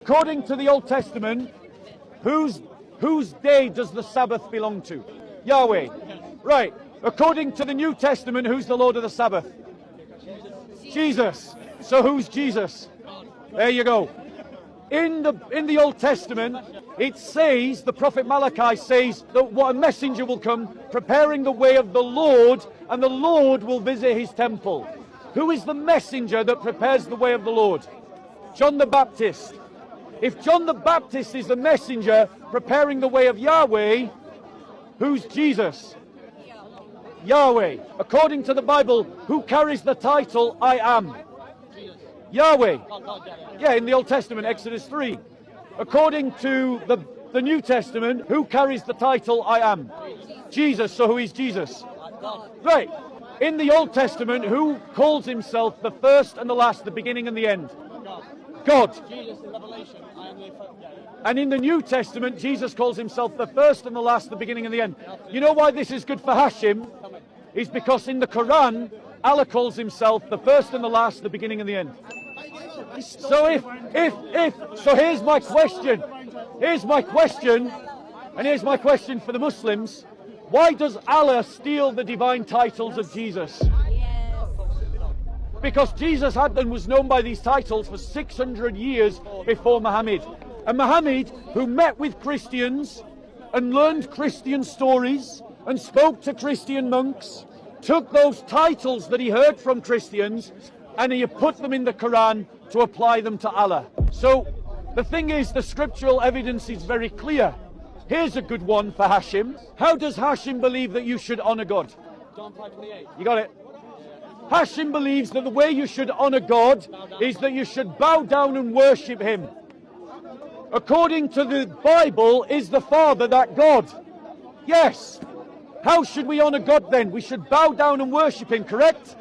According to the Old Testament, whose day does the Sabbath belong to? Yahweh. Right. According to the New Testament, who's the Lord of the Sabbath? Jesus. So who's Jesus? There you go. In the Old Testament, it says, the prophet Malachi says, that what a messenger will come, preparing the way of the Lord, and the Lord will visit his temple. Who is the messenger that prepares the way of the Lord? John the Baptist. If John the Baptist is the messenger preparing the way of Yahweh, who's Jesus? Yahweh. According to the Bible, who carries the title, I am? Yahweh. Yeah, in the Old Testament, Exodus 3. According to the New Testament, who carries the title, I am? Jesus. So who is Jesus? Right. In the Old Testament, who calls himself the first and the last, the beginning and the end? God. And in the New Testament, Jesus calls himself the first and the last, the beginning and the end. You know why this is good for Hashim? Is because in the Quran, Allah calls himself the first and the last, the beginning and the end. So so here's my question. Here's my question for the Muslims. Why does Allah steal the divine titles of Jesus? Because Jesus had and was known by these titles for 600 years before Muhammad. And Muhammad, who met with Christians and learned Christian stories and spoke to Christian monks, took those titles that he heard from Christians and he put them in the Quran to apply them to Allah. So the thing is, the scriptural evidence is very clear. Here's a good one for Hashim. How does Hashim believe that you should honor God? John 5:28. You got it? Hashim believes that the way you should honor God is that you should bow down and worship him. According to the Bible, is the Father that God? Yes. How should we honor God then? We should bow down and worship him, correct?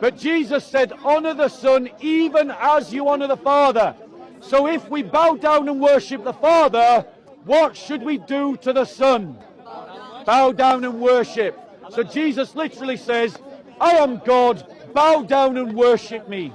But Jesus said, honor the Son even as you honor the Father. So if we bow down and worship the Father, what should we do to the Son? Bow down and worship. So Jesus literally says, I am God, bow down and worship me.